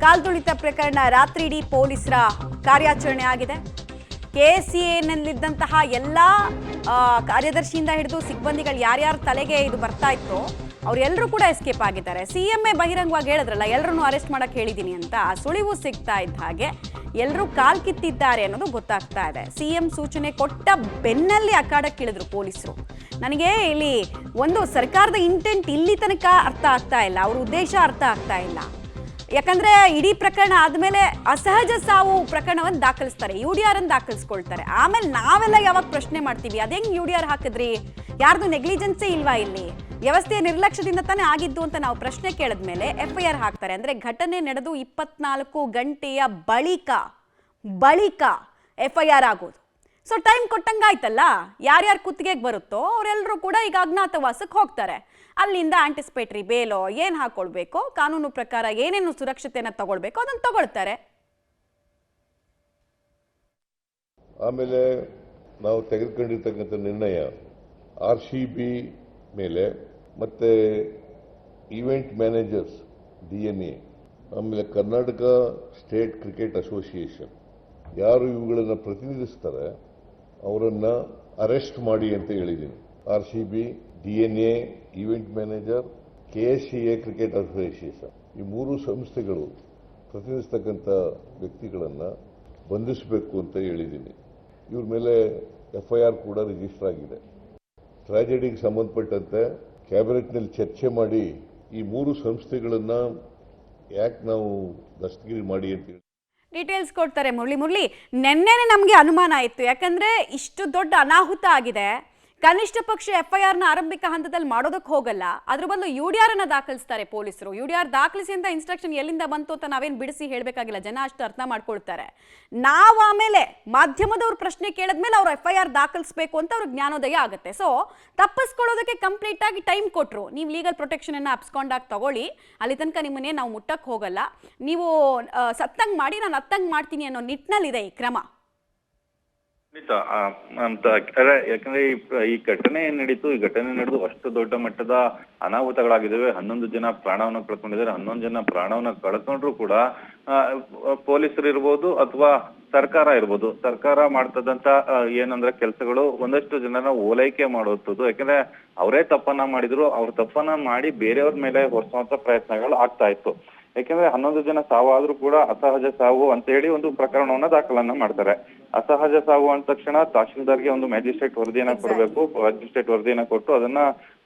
ಕಾಲ್ತುಳಿತ ಪ್ರಕರಣ ರಾತ್ರಿ ಇಡೀ ಪೊಲೀಸರ ಕಾರ್ಯಾಚರಣೆ ಆಗಿದೆ. ಕೆಸಿಎನಲ್ಲಿದ್ದಂತಹ ಎಲ್ಲ ಕಾರ್ಯದರ್ಶಿಯಿಂದ ಹಿಡಿದು ಸಿಬ್ಬಂದಿಗಳು ಯಾರ್ಯಾರ ತಲೆಗೆ ಇದು ಬರ್ತಾ ಇತ್ತು ಅವರೆಲ್ಲರೂ ಕೂಡ ಎಸ್ಕೇಪ್ ಆಗಿದ್ದಾರೆ. ಸಿಎಂಎ ಬಹಿರಂಗವಾಗಿ ಹೇಳಿದ್ರಲ್ಲ ಎಲ್ಲರನ್ನೂ ಅರೆಸ್ಟ್ ಮಾಡಕ್ಕೆ ಹೇಳಿದ್ದೀನಿ ಅಂತ, ಆ ಸುಳಿವು ಸಿಗ್ತಾ ಇದ್ದ ಹಾಗೆ ಎಲ್ಲರೂ ಕಾಲ್ ಕಿತ್ತಿದ್ದಾರೆ ಅನ್ನೋದು ಗೊತ್ತಾಗ್ತಾ ಇದೆ. ಸಿಎಂ ಸೂಚನೆ ಕೊಟ್ಟ ಬೆನ್ನಲ್ಲಿ ಅಖಾಡಕ್ಕಿಳಿದ್ರು ಪೊಲೀಸರು. ನನಗೆ ಇಲ್ಲಿ ಒಂದು ಸರ್ಕಾರದ ಇಂಟೆಂಟ್ ಇಲ್ಲಿ ತನಕ ಅರ್ಥ ಆಗ್ತಾ ಇಲ್ಲ, ಅವ್ರ ಉದ್ದೇಶ ಅರ್ಥ ಆಗ್ತಾ ಇಲ್ಲ. ಯಾಕಂದ್ರೆ ಇಡೀ ಪ್ರಕರಣ ಆದ್ಮೇಲೆ ಅಸಹಜ ಸಾವು ಪ್ರಕರಣವನ್ನು ದಾಖಲಿಸ್ತಾರೆ, UDR ಅನ್ನು ದಾಖಲಿಸ್ಕೊಳ್ತಾರೆ. ಆಮೇಲೆ ನಾವೆಲ್ಲ ಯಾವಾಗ ಪ್ರಶ್ನೆ ಮಾಡ್ತೀವಿ, ಅದೇಂಗ್ UDR ಹಾಕಿದ್ರಿ, ಯಾರ್ದು ನೆಗ್ಲಿಜೆನ್ಸೇ ಇಲ್ವಾ, ಇಲ್ಲಿ ವ್ಯವಸ್ಥೆಯ ನಿರ್ಲಕ್ಷ್ಯದಿಂದ ತಾನೇ ಆಗಿದ್ದು ಅಂತ ನಾವು ಪ್ರಶ್ನೆ ಕೇಳಿದ್ಮೇಲೆ FIR ಹಾಕ್ತಾರೆ. ಅಂದ್ರೆ ಘಟನೆ ನಡೆದು 24 ಗಂಟೆಯ ಬಳಿಕ FIR ಆಗೋದು. ಸೊ ಟೈಮ್ ಕೊಟ್ಟಂಗಾಯ್ತಲ್ಲ, ಯಾರ್ಯಾರು ಕುತ್ತಿಗೆಗೆ ಬರುತ್ತೋ ಅವರೆಲ್ಲರೂ ಕೂಡ ಈಗ ಅಜ್ಞಾತವಾಸಕ್ಕೆ ಹೋಗ್ತಾರೆ. ಅಲ್ಲಿಂದ ಆಂಟಿಸಿಪೇಟರಿ ಬೇಲೋ ಏನು ಹಾಕೊಳ್ಬೇಕೋ, ಕಾನೂನು ಪ್ರಕಾರ ಏನೇನು ಸುರಕ್ಷತೆಯನ್ನು ತಗೊಳ್ಬೇಕೋ ಅದನ್ನು ತಗೊಳ್ತಾರೆ. ಆಮೇಲೆ ನಾವು ತೆಗೆದುಕೊಂಡಿರ್ತಕ್ಕಂಥ ನಿರ್ಣಯ RCB ಮೇಲೆ ಮತ್ತೆ ಈವೆಂಟ್ ಮ್ಯಾನೇಜರ್ಸ್ DNA, ಆಮೇಲೆ ಕರ್ನಾಟಕ ಸ್ಟೇಟ್ ಕ್ರಿಕೆಟ್ ಅಸೋಸಿಯೇಷನ್ ಯಾರು ಇವುಗಳನ್ನು ಪ್ರತಿನಿಧಿಸ್ತಾರೆ ಅವರನ್ನು ಅರೆಸ್ಟ್ ಮಾಡಿ ಅಂತ ಹೇಳಿದ್ದೀನಿ. RCB, DNA, event manager, KSCA cricket association ಈ ಮೂರು ಸಂಸ್ಥೆಗಳು ಪ್ರತಿನಿಧಿಸ್ತಕ್ಕಂಥ ವ್ಯಕ್ತಿಗಳನ್ನು ಬಂಧಿಸಬೇಕು ಅಂತ ಹೇಳಿದ್ದೀನಿ. ಇವ್ರ ಮೇಲೆ FIR ಕೂಡ ರಿಜಿಸ್ಟರ್ ಆಗಿದೆ. ಟ್ರಾಜಿಡಿಗೆ ಸಂಬಂಧಪಟ್ಟಂತೆ ಕ್ಯಾಬಿನೆಟ್ನಲ್ಲಿ ಚರ್ಚೆ ಮಾಡಿ ಈ ಮೂರು ಸಂಸ್ಥೆಗಳನ್ನು ಯಾಕೆ ನಾವು ದಸ್ತಗಿರಿ ಮಾಡಿ ಅಂತ ಹೇಳಿ ಡೀಟೇಲ್ಸ್ ಕೊಡ್ತಾರೆ ಮುರಳಿ. ನೆನ್ನೆನೆ ನಮಗೆ ಅನುಮಾನ ಆಯಿತು, ಯಾಕಂದ್ರೆ ಇಷ್ಟು ದೊಡ್ಡ ಅನಾಹುತ ಆಗಿದೆ, ಕನಿಷ್ಠ ಪಕ್ಷ FIR ನ ಆರಂಭಿಕ ಹಂತದಲ್ಲಿ ಮಾಡೋದಕ್ಕೆ ಹೋಗಲ್ಲ, ಅದ್ರ ಬದಲು UDR ಅನ್ನ ದಾಖಲಿಸ್ತಾರೆ ಪೊಲೀಸರು. UDR ದಾಖಲಿಸಿ ಅಂತ ಇನ್ಸ್ಟ್ರಕ್ಷನ್ ಎಲ್ಲಿಂದ ಬಂತು ಅಂತ ನಾವೇನು ಬಿಡಿಸಿ ಹೇಳಬೇಕಾಗಿಲ್ಲ, ಜನ ಅಷ್ಟು ಅರ್ಥ ಮಾಡ್ಕೊಳ್ತಾರೆ. ನಾವು ಆಮೇಲೆ ಮಾಧ್ಯಮದವ್ರ ಪ್ರಶ್ನೆ ಕೇಳಿದ್ಮೇಲೆ ಅವ್ರು FIR ದಾಖಲಿಸಬೇಕು ಅಂತ ಅವ್ರಿಗೆ ಜ್ಞಾನೋದಯ ಆಗುತ್ತೆ. ಸೊ ತಪ್ಪಿಸ್ಕೊಳ್ಳೋದಕ್ಕೆ ಕಂಪ್ಲೀಟ್ ಆಗಿ ಟೈಮ್ ಕೊಟ್ಟರು. ನೀವು ಲೀಗಲ್ ಪ್ರೊಟೆಕ್ಷನ್ ಅನ್ನ ಅಪ್ಸ್ಕೊಂಡಾಗಿ ತಗೊಳ್ಳಿ, ಅಲ್ಲಿ ತನಕ ನಿಮ್ಮನ್ನೇ ನಾವು ಮುಟ್ಟಕ್ಕೆ ಹೋಗಲ್ಲ, ನೀವು ಸತ್ತಂಗ್ ಮಾಡಿ ನಾನು ಅತ್ತಂಗ್ ಮಾಡ್ತೀನಿ ಅನ್ನೋ ನಿಟ್ಟಿನಲ್ಲಿದೆ ಈ ಕ್ರಮ. ಅಂತ ಯಾಕಂದ್ರೆ ಈ ಘಟನೆ ಏನ್ ನಡೀತು, ಈ ಘಟನೆ ನಡೆದು ಅಷ್ಟು ದೊಡ್ಡ ಮಟ್ಟದ ಅನಾಹುತಗಳಾಗಿದ್ದಾವೆ. 11 ಜನ ಪ್ರಾಣವನ್ನ ಕಳ್ಕೊಂಡಿದ್ದಾರೆ. 11 ಜನ ಪ್ರಾಣವನ್ನ ಕಳ್ಕೊಂಡ್ರು ಕೂಡ ಪೊಲೀಸರು ಇರ್ಬೋದು ಅಥವಾ ಸರ್ಕಾರ ಇರ್ಬೋದು, ಸರ್ಕಾರ ಮಾಡ್ತದಂತ ಏನಂದ್ರೆ ಕೆಲಸಗಳು ಒಂದಷ್ಟು ಜನರ ಓಲೈಕೆ ಮಾಡುವಂಥದ್ದು. ಯಾಕಂದ್ರೆ ಅವರೇ ತಪ್ಪನ್ನ ಮಾಡಿದ್ರು, ಅವ್ರ ತಪ್ಪನ್ನ ಮಾಡಿ ಬೇರೆಯವ್ರ ಮೇಲೆ ಹೊರಿಸುವಂತ ಪ್ರಯತ್ನಗಳು ಆಗ್ತಾ ಇತ್ತು. ಯಾಕಂದ್ರೆ 11 ಜನ ಸಾವಾದ್ರೂ ಕೂಡ ಅಸಹಜ ಸಾವು ಅಂತ ಹೇಳಿ ಒಂದು ಪ್ರಕರಣವನ್ನ ದಾಖಲನ್ನ ಮಾಡ್ತಾರೆ. ಅಸಹಜ ಸಾವು ಅಂದ ತಕ್ಷಣ ತಹಶೀಲ್ದಾರ್ಗೆ ಒಂದು ಮ್ಯಾಜಿಸ್ಟ್ರೇಟ್ ವರದಿಯನ್ನ ಕೊಡಬೇಕು. ಮ್ಯಾಜಿಸ್ಟ್ರೇಟ್ ವರದಿಯನ್ನ ಕೊಟ್ಟು ಅದನ್ನ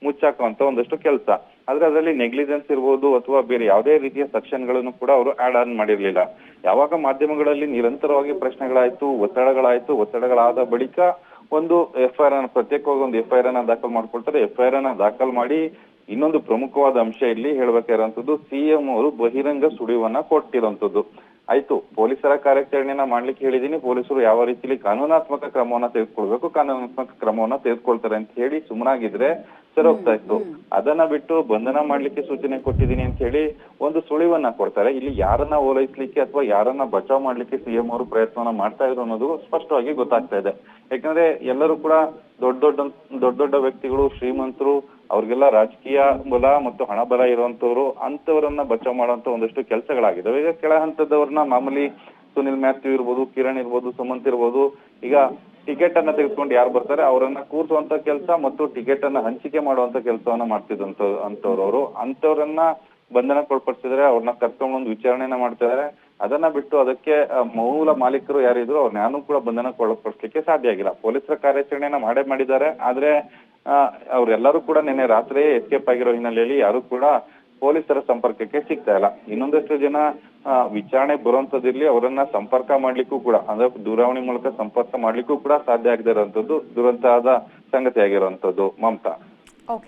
ಮುಚ್ಚಾಕುವಂತ ಒಂದಷ್ಟು ಕೆಲಸ. ಆದ್ರೆ ಅದರಲ್ಲಿ ನೆಗ್ಲಿಜೆನ್ಸ್ ಇರ್ಬೋದು ಅಥವಾ ಬೇರೆ ಯಾವುದೇ ರೀತಿಯ ಸೆಕ್ಷನ್ಗಳನ್ನು ಕೂಡ ಅವರು ಆಡ್ ಆನ್ ಮಾಡಿರ್ಲಿಲ್ಲ. ಯಾವಾಗ ಮಾಧ್ಯಮಗಳಲ್ಲಿ ನಿರಂತರವಾಗಿ ಪ್ರಶ್ನೆಗಳಾಯ್ತು, ಒತ್ತಡಗಳಾದ ಬಳಿಕ ಒಂದು FIR ಅನ್ನ ಪ್ರತ್ಯೇಕವಾಗಿ ಒಂದು FIR ಅನ್ನ ದಾಖಲು ಮಾಡ್ಕೊಳ್ತಾರೆ. FIR ಅನ್ನ ದಾಖಲು ಮಾಡಿ ಇನ್ನೊಂದು ಪ್ರಮುಖವಾದ ಅಂಶ ಇಲ್ಲಿ ಹೇಳ್ಬೇಕಾಗಿರುವಂತದ್ದು, CM ಅವರು ಬಹಿರಂಗ ಸುಳಿವನ್ನ ಕೊಟ್ಟಿರುವಂತದ್ದು. ಆಯ್ತು, ಪೊಲೀಸರ ಕಾರ್ಯಾಚರಣೆಯನ್ನ ಮಾಡ್ಲಿಕ್ಕೆ ಹೇಳಿದೀನಿ, ಪೊಲೀಸರು ಯಾವ ರೀತಿಯಲ್ಲಿ ಕಾನೂನಾತ್ಮಕ ಕ್ರಮವನ್ನ ತೆಗೆದುಕೊಳ್ತಾರೆ ಅಂತ ಹೇಳಿ ಸುಮ್ಮನಾಗಿದ್ರೆ ಸರಿ ಹೋಗ್ತಾ ಇತ್ತು. ಅದನ್ನ ಬಿಟ್ಟು ಬಂಧನ ಮಾಡ್ಲಿಕ್ಕೆ ಸೂಚನೆ ಕೊಟ್ಟಿದ್ದೀನಿ ಅಂತ ಹೇಳಿ ಒಂದು ಸುಳಿವನ್ನ ಕೊಡ್ತಾರೆ. ಇಲ್ಲಿ ಯಾರನ್ನ ಓಲೈಸ್ಲಿಕ್ಕೆ ಅಥವಾ ಯಾರನ್ನ ಬಚಾವ್ ಮಾಡ್ಲಿಕ್ಕೆ CM ಅವರು ಪ್ರಯತ್ನವನ್ನ ಮಾಡ್ತಾ ಇದ್ರು ಅನ್ನೋದು ಸ್ಪಷ್ಟವಾಗಿ ಗೊತ್ತಾಗ್ತಾ ಇದೆ. ಯಾಕಂದ್ರೆ ಎಲ್ಲರೂ ಕೂಡ ದೊಡ್ಡ ವ್ಯಕ್ತಿಗಳು, ಶ್ರೀಮಂತರು, ಅವ್ರಿಗೆಲ್ಲ ರಾಜಕೀಯ ಬಲ ಮತ್ತು ಹಣ ಬಲ ಇರುವಂತವ್ರು, ಅಂತವರನ್ನ ಬಚಾವ್ ಮಾಡುವಂತ ಒಂದಷ್ಟು ಕೆಲಸಗಳಾಗಿದ್ದಾವೆ. ಈಗ ಕೆಳ ಹಂತದವ್ರನ್ನ ಮಾಮೂಲಿ ಸುನಿಲ್ ಮ್ಯಾಥ್ಯೂ ಇರ್ಬೋದು, ಕಿರಣ್ ಇರ್ಬೋದು, ಸುಮಂತ್ ಇರ್ಬೋದು, ಈಗ ಟಿಕೆಟ್ ಅನ್ನ ತೆಗೆದುಕೊಂಡು ಯಾರು ಬರ್ತಾರೆ ಅವರನ್ನ ಕೂರಿಸುವಂತ ಕೆಲಸ ಮತ್ತು ಟಿಕೆಟ್ ಅನ್ನ ಹಂಚಿಕೆ ಮಾಡುವಂತ ಕೆಲಸವನ್ನ ಮಾಡ್ತಿದ್ದಂತವ್ರು ಅಂತವ್ರನ್ನ ಬಂಧನಕ್ಕೊಳಪಡಿಸಿದ್ರೆ ಅವ್ರನ್ನ ಕರ್ಕೊಂಡೊಂದು ವಿಚಾರಣೆಯನ್ನ ಮಾಡ್ತಿದ್ದಾರೆ. ಅದನ್ನ ಬಿಟ್ಟು ಅದಕ್ಕೆ ಮೂಲ ಮಾಲೀಕರು ಯಾರಿದ್ರು ಅವ್ರನ್ನ ಯಾರು ಕೂಡ ಬಂಧನಕ್ಕೊಳಪಡಿಸ್ಲಿಕ್ಕೆ ಸಾಧ್ಯ ಆಗಿಲ್ಲ. ಪೊಲೀಸರ ಕಾರ್ಯಾಚರಣೆಯನ್ನ ಮಾಡಿದ್ದಾರೆ. ಆದ್ರೆ ಅವ್ರೆಲ್ಲರೂ ಕೂಡ ನಿನ್ನೆ ರಾತ್ರಿ ಎಸ್ಕೇಪ್ ಆಗಿರೋ ಹಿನ್ನೆಲೆಯಲ್ಲಿ ಯಾರು ಕೂಡ ಪೊಲೀಸರ ಸಂಪರ್ಕಕ್ಕೆ ಸಿಗ್ತಾ ಇಲ್ಲ. ಇನ್ನೊಂದಷ್ಟು ಜನ ವಿಚಾರಣೆ ಬರುವಂತದಿರ್ಲಿ, ಅವರನ್ನ ಸಂಪರ್ಕ ಮಾಡ್ಲಿಕ್ಕೂ ಕೂಡ ಅಂದ್ರೆ ದೂರವಾಣಿ ಮೂಲಕ ಸಂಪರ್ಕ ಮಾಡ್ಲಿಕ್ಕೂ ಕೂಡ ಸಾಧ್ಯ ಆಗದೆ ಇರುವಂತದ್ದು ದುರಂತದ ಸಂಗತಿ ಆಗಿರುವಂತದ್ದು. ಮಮತಾ.